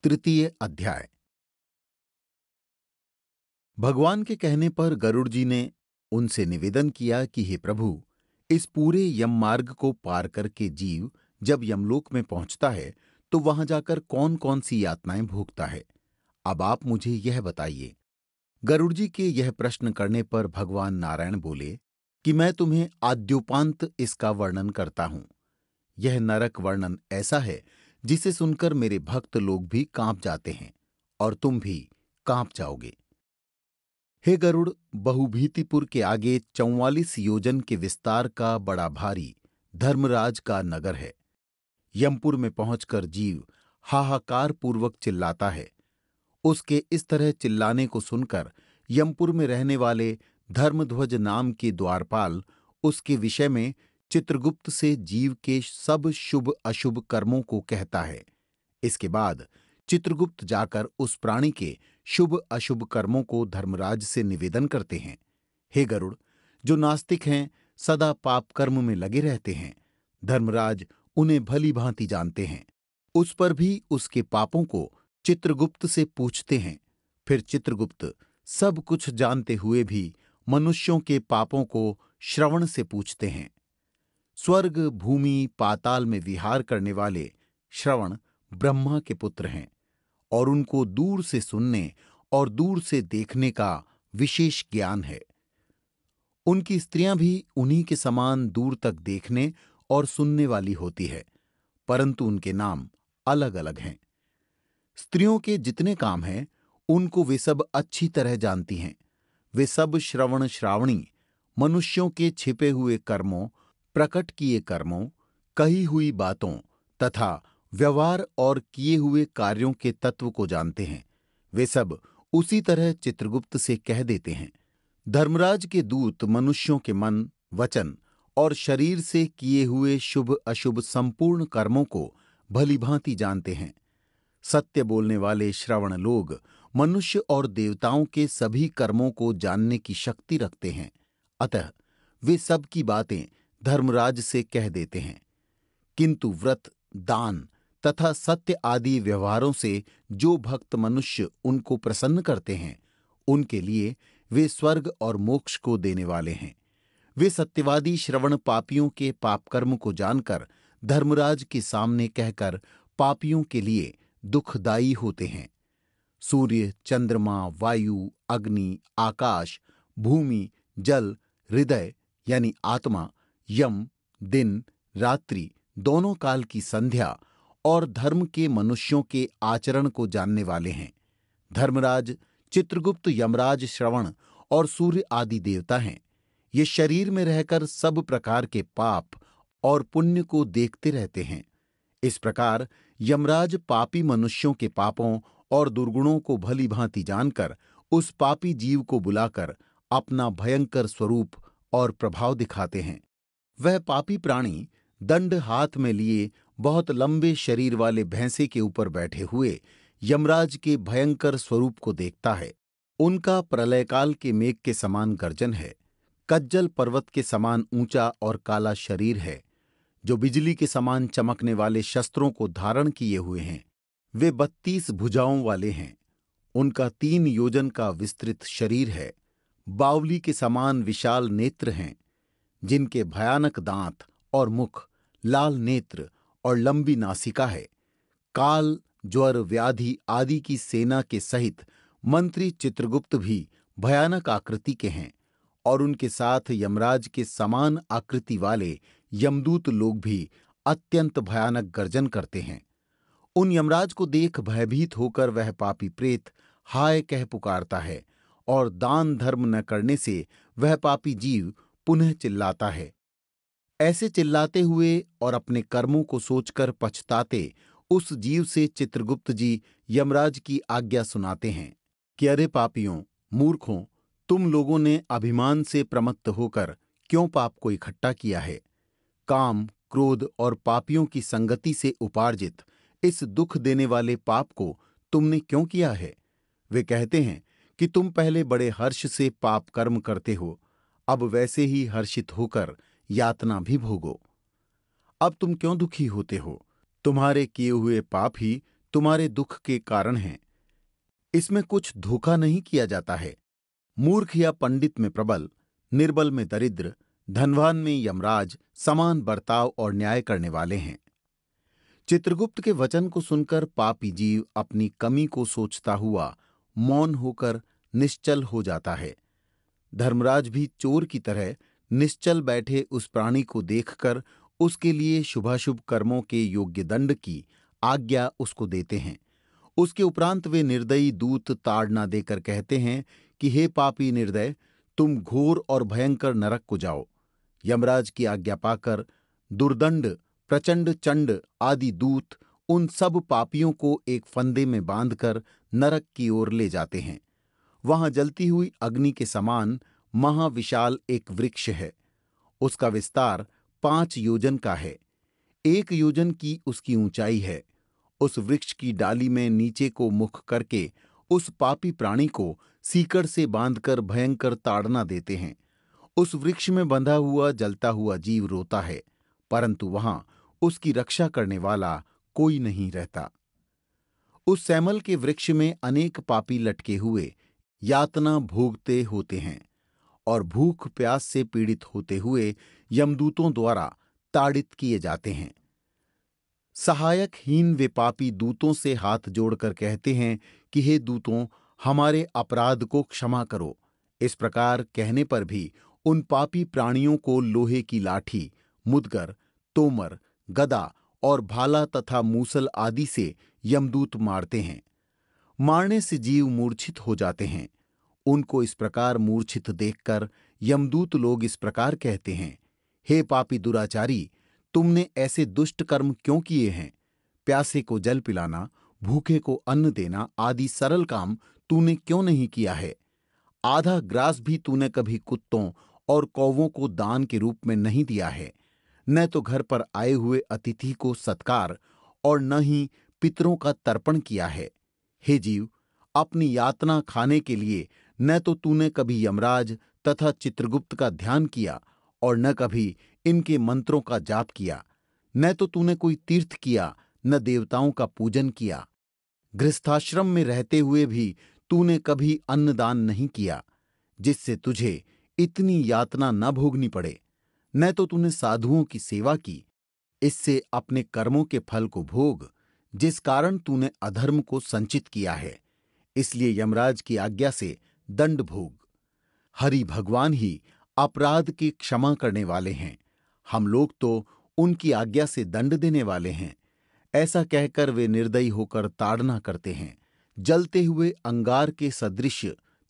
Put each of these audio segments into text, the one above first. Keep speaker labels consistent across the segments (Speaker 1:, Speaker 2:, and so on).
Speaker 1: तृतीय अध्याय। भगवान के कहने पर गरुड़ जी ने उनसे निवेदन किया कि हे प्रभु, इस पूरे यम मार्ग को पार करके जीव जब यमलोक में पहुंचता है तो वहां जाकर कौन कौन सी यातनाएं भोगता है। अब आप मुझे यह बताइए। गरुड़ जी के यह प्रश्न करने पर भगवान नारायण बोले कि मैं तुम्हें आद्योपांत इसका वर्णन करता हूं। यह नरक वर्णन ऐसा है जिसे सुनकर मेरे भक्त लोग भी कांप जाते हैं और तुम भी कांप जाओगे। हे गरुड़, बहुभीतिपुर के आगे 44 योजन के विस्तार का बड़ा भारी धर्मराज का नगर है। यमपुर में पहुंचकर जीव हाहाकार पूर्वक चिल्लाता है। उसके इस तरह चिल्लाने को सुनकर यमपुर में रहने वाले धर्मध्वज नाम के द्वारपाल उसके विषय में चित्रगुप्त से जीव के सब शुभ अशुभ कर्मों को कहता है। इसके बाद चित्रगुप्त जाकर उस प्राणी के शुभ अशुभ कर्मों को धर्मराज से निवेदन करते हैं। हे गरुड़, जो नास्तिक हैं, सदा पाप कर्म में लगे रहते हैं, धर्मराज उन्हें भली भांति जानते हैं। उस पर भी उसके पापों को चित्रगुप्त से पूछते हैं। फिर चित्रगुप्त सब कुछ जानते हुए भी मनुष्यों के पापों को श्रवण से पूछते हैं। स्वर्ग भूमि पाताल में विहार करने वाले श्रवण ब्रह्मा के पुत्र हैं और उनको दूर से सुनने और दूर से देखने का विशेष ज्ञान है। उनकी स्त्रियां भी उन्हीं के समान दूर तक देखने और सुनने वाली होती है, परंतु उनके नाम अलग अलग हैं। स्त्रियों के जितने काम हैं उनको वे सब अच्छी तरह जानती हैं। वे सब श्रवण श्रावणी मनुष्यों के छिपे हुए कर्मों, प्रकट किए कर्मों, कही हुई बातों तथा व्यवहार और किए हुए कार्यों के तत्व को जानते हैं। वे सब उसी तरह चित्रगुप्त से कह देते हैं। धर्मराज के दूत मनुष्यों के मन, वचन और शरीर से किए हुए शुभ अशुभ संपूर्ण कर्मों को भली भांति जानते हैं। सत्य बोलने वाले श्रवण लोग मनुष्य और देवताओं के सभी कर्मों को जानने की शक्ति रखते हैं। अतः वे सब की बातें धर्मराज से कह देते हैं। किंतु व्रत, दान तथा सत्य आदि व्यवहारों से जो भक्त मनुष्य उनको प्रसन्न करते हैं, उनके लिए वे स्वर्ग और मोक्ष को देने वाले हैं। वे सत्यवादी श्रवण पापियों के पापकर्म को जानकर धर्मराज के सामने कहकर पापियों के लिए दुखदायी होते हैं। सूर्य, चंद्रमा, वायु, अग्नि, आकाश, भूमि, जल, हृदय यानी आत्मा, यम, दिन, रात्रि, दोनों काल की संध्या और धर्म के मनुष्यों के आचरण को जानने वाले हैं। धर्मराज, चित्रगुप्त, यमराज, श्रवण और सूर्य आदि देवता हैं। ये शरीर में रहकर सब प्रकार के पाप और पुण्य को देखते रहते हैं। इस प्रकार यमराज पापी मनुष्यों के पापों और दुर्गुणों को भली भांति जानकर उस पापी जीव को बुलाकर अपना भयंकर स्वरूप और प्रभाव दिखाते हैं। वह पापी प्राणी दंड हाथ में लिए बहुत लंबे शरीर वाले भैंसे के ऊपर बैठे हुए यमराज के भयंकर स्वरूप को देखता है। उनका प्रलयकाल के मेघ के समान गर्जन है। कज्जल पर्वत के समान ऊंचा और काला शरीर है, जो बिजली के समान चमकने वाले शस्त्रों को धारण किए हुए हैं। वे 32 भुजाओं वाले हैं। उनका 3 योजन का विस्तृत शरीर है। बावली के समान विशाल नेत्र हैं, जिनके भयानक दांत और मुख, लाल नेत्र और लंबी नासिका है। काल, ज्वर, व्याधि आदि की सेना के सहित मंत्री चित्रगुप्त भी भयानक आकृति के हैं और उनके साथ यमराज के समान आकृति वाले यमदूत लोग भी अत्यंत भयानक गर्जन करते हैं। उन यमराज को देख भयभीत होकर वह पापी प्रेत हाय कह पुकारता है और दान धर्म न करने से वह पापी जीव पुनः चिल्लाता है। ऐसे चिल्लाते हुए और अपने कर्मों को सोचकर पछताते उस जीव से चित्रगुप्त जी यमराज की आज्ञा सुनाते हैं कि अरे पापियों, मूर्खों, तुम लोगों ने अभिमान से प्रमत्त होकर क्यों पाप को इकट्ठा किया है। काम, क्रोध और पापियों की संगति से उपार्जित इस दुख देने वाले पाप को तुमने क्यों किया है। वे कहते हैं कि तुम पहले बड़े हर्ष से पाप कर्म करते हो, अब वैसे ही हर्षित होकर यातना भी भोगो। अब तुम क्यों दुखी होते हो। तुम्हारे किए हुए पाप ही तुम्हारे दुख के कारण हैं। इसमें कुछ धोखा नहीं किया जाता है। मूर्ख या पंडित में प्रबल, निर्बल में दरिद्र, धनवान में यमराज समान बर्ताव और न्याय करने वाले हैं। चित्रगुप्त के वचन को सुनकर पापी जीव अपनी कमी को सोचता हुआ मौन होकर निश्चल हो जाता है। धर्मराज भी चोर की तरह निश्चल बैठे उस प्राणी को देखकर उसके लिए शुभाशुभ कर्मों के योग्य दंड की आज्ञा उसको देते हैं। उसके उपरांत वे निर्दयी दूत ताड़ना देकर कहते हैं कि हे पापी निर्दय, तुम घोर और भयंकर नरक को जाओ। यमराज की आज्ञा पाकर दुर्दंड, प्रचंड चंड आदि दूत उन सब पापियों को एक फंदे में बांधकर नरक की ओर ले जाते हैं। वहां जलती हुई अग्नि के समान महाविशाल एक वृक्ष है। उसका विस्तार 5 योजन का है। 1 योजन की उसकी ऊंचाई है। उस वृक्ष की डाली में नीचे को मुख करके उस पापी प्राणी को सीकड़ से बांधकर भयंकर ताड़ना देते हैं। उस वृक्ष में बंधा हुआ जलता हुआ जीव रोता है, परंतु वहां उसकी रक्षा करने वाला कोई नहीं रहता। उस सैमल के वृक्ष में अनेक पापी लटके हुए यातना भोगते होते हैं और भूख प्यास से पीड़ित होते हुए यमदूतों द्वारा ताड़ित किए जाते हैं। सहायकहीन वे पापी दूतों से हाथ जोड़कर कहते हैं कि हे दूतों, हमारे अपराध को क्षमा करो। इस प्रकार कहने पर भी उन पापी प्राणियों को लोहे की लाठी, मुदगर, तोमर, गदा और भाला तथा मूसल आदि से यमदूत मारते हैं। मारने से जीव मूर्छित हो जाते हैं। उनको इस प्रकार मूर्छित देखकर यमदूत लोग इस प्रकार कहते हैं, हे पापी दुराचारी, तुमने ऐसे दुष्ट कर्म क्यों किए हैं? प्यासे को जल पिलाना, भूखे को अन्न देना आदि सरल काम तूने क्यों नहीं किया है? आधा ग्रास भी तूने कभी कुत्तों और कौवों को दान के रूप में नहीं दिया है। न तो घर पर आए हुए अतिथि को सत्कार और न ही पितरों का तर्पण किया है। हे जीव, अपनी यातना खाने के लिए न तो तूने कभी यमराज तथा चित्रगुप्त का ध्यान किया और न कभी इनके मंत्रों का जाप किया। न तो तूने कोई तीर्थ किया, न देवताओं का पूजन किया। गृहस्थाश्रम में रहते हुए भी तूने कभी अन्नदान नहीं किया, जिससे तुझे इतनी यातना न भोगनी पड़े। न तो तूने साधुओं की सेवा की, इससे अपने कर्मों के फल को भोग, जिस कारण तूने अधर्म को संचित किया है। इसलिए यमराज की आज्ञा से दंड भोग। हरि भगवान ही अपराध की क्षमा करने वाले हैं। हम लोग तो उनकी आज्ञा से दंड देने वाले हैं। ऐसा कहकर वे निर्दयी होकर ताड़ना करते हैं। जलते हुए अंगार के सदृश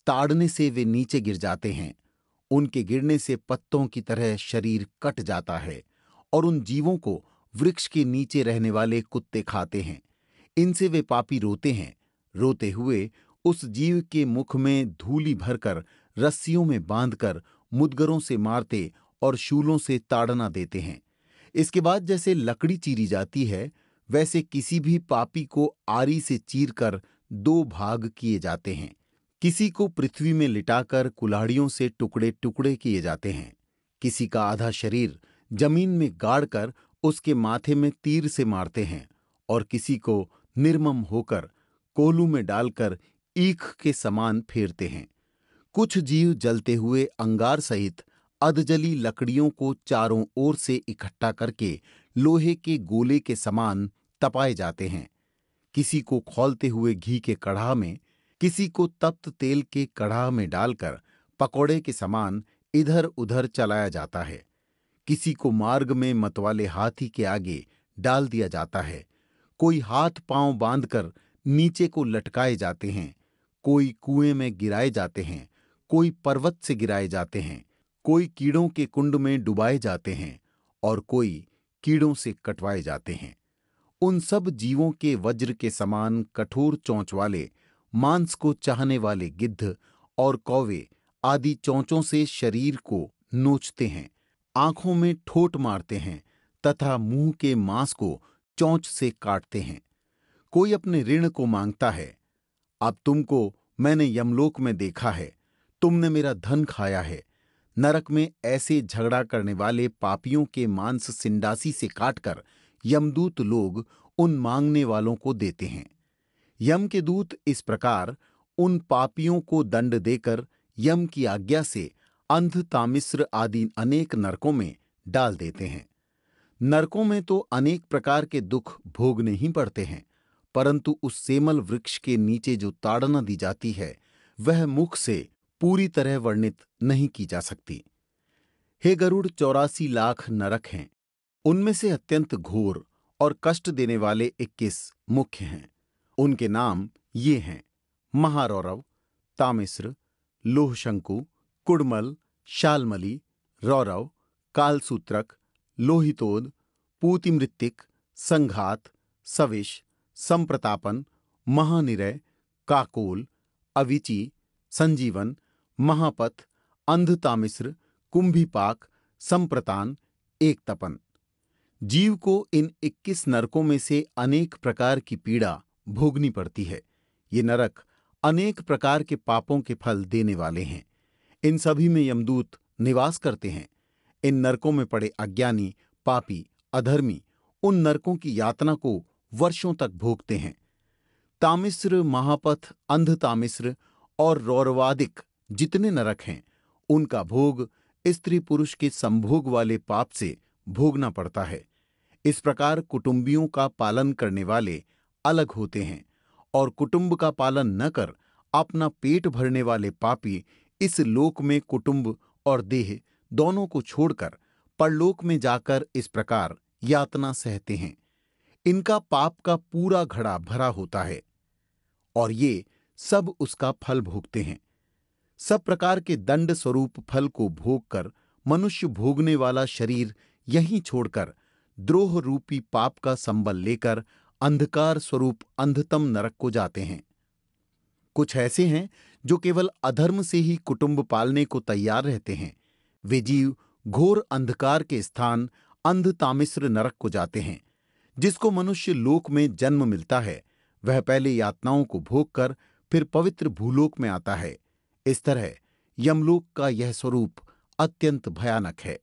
Speaker 1: ताड़ने से वे नीचे गिर जाते हैं। उनके गिरने से पत्तों की तरह शरीर कट जाता है और उन जीवों को वृक्ष के नीचे रहने वाले कुत्ते खाते हैं। इनसे वे पापी रोते हैं। रोते हुए उस जीव के मुख में धूलि भरकर रस्सियों में बांधकर मुदगरों से मारते और शूलों से ताड़ना देते हैं। इसके बाद जैसे लकड़ी चीरी जाती है, वैसे किसी भी पापी को आरी से चीरकर 2 भाग किए जाते हैं। किसी को पृथ्वी में लिटाकर कुल्हाड़ियों से टुकड़े टुकड़े किए जाते हैं। किसी का आधा शरीर जमीन में गाड़कर उसके माथे में तीर से मारते हैं और किसी को निर्मम होकर कोलू में डालकर ईख के समान फेरते हैं। कुछ जीव जलते हुए अंगार सहित अधजली लकड़ियों को चारों ओर से इकट्ठा करके लोहे के गोले के समान तपाए जाते हैं। किसी को खौलते हुए घी के कढ़ा में, किसी को तप्त तेल के कढ़ा में डालकर पकौड़े के समान इधर उधर चलाया जाता है। किसी को मार्ग में मतवाले हाथी के आगे डाल दिया जाता है। कोई हाथ पांव बांधकर नीचे को लटकाए जाते हैं। कोई कुएं में गिराए जाते हैं। कोई पर्वत से गिराए जाते हैं। कोई कीड़ों के कुंड में डुबाए जाते हैं और कोई कीड़ों से कटवाए जाते हैं। उन सब जीवों के वज्र के समान कठोर चोंच वाले, मांस को चाहने वाले गिद्ध और कौवे आदि चोंचों से शरीर को नोचते हैं, आंखों में ठोट मारते हैं तथा मुंह के मांस को चोंच से काटते हैं। कोई अपने ऋण को मांगता है, अब तुमको मैंने यमलोक में देखा है, तुमने मेरा धन खाया है। नरक में ऐसे झगड़ा करने वाले पापियों के मांस सिंडासी से काटकर यमदूत लोग उन मांगने वालों को देते हैं। यम के दूत इस प्रकार उन पापियों को दंड देकर यम की आज्ञा से अंध तामिस्र आदि अनेक नरकों में डाल देते हैं। नरकों में तो अनेक प्रकार के दुख भोगने ही पड़ते हैं, परंतु उस सेमल वृक्ष के नीचे जो ताड़ना दी जाती है वह मुख से पूरी तरह वर्णित नहीं की जा सकती। हे गरुड़, 84 लाख नरक हैं। उनमें से अत्यंत घोर और कष्ट देने वाले 21 मुख्य हैं। उनके नाम ये हैं: महारौरव, तामिस्र, लोहशंकु, कुड़मल, शालमली, रौरव, कालसूत्रक, लोहितोद, पूतिमृत्तिक, संघात, सविश, संप्रतापन, महानिरय, काकोल, अविची, संजीवन, महापथ, अंधतामिस्र, कुंभीपाक, संप्रतान, एकतपन। जीव को इन 21 नरकों में से अनेक प्रकार की पीड़ा भोगनी पड़ती है। ये नरक अनेक प्रकार के पापों के फल देने वाले हैं। इन सभी में यमदूत निवास करते हैं। इन नरकों में पड़े अज्ञानी, पापी, अधर्मी उन नरकों की यातना को वर्षों तक भोगते हैं। तामिस्र, महापथ, अंधतामिस्र और रौरवादिक जितने नरक हैं, उनका भोग स्त्री पुरुष के संभोग वाले पाप से भोगना पड़ता है। इस प्रकार कुटुंबियों का पालन करने वाले अलग होते हैं, और कुटुंब का पालन न कर अपना पेट भरने वाले पापी इस लोक में कुटुंब और देह दोनों को छोड़कर परलोक में जाकर इस प्रकार यातना सहते हैं। इनका पाप का पूरा घड़ा भरा होता है और ये सब उसका फल भोगते हैं। सब प्रकार के दंड स्वरूप फल को भोगकर मनुष्य भोगने वाला शरीर यहीं छोड़कर द्रोह रूपी पाप का संबल लेकर अंधकार स्वरूप अंधतम नरक को जाते हैं। कुछ ऐसे हैं जो केवल अधर्म से ही कुटुंब पालने को तैयार रहते हैं। वे जीव घोर अंधकार के स्थान अंधतामिस्र नरक को जाते हैं। जिसको मनुष्य लोक में जन्म मिलता है वह पहले यातनाओं को भोगकर फिर पवित्र भूलोक में आता है। इस तरह यमलोक का यह स्वरूप अत्यंत भयानक है।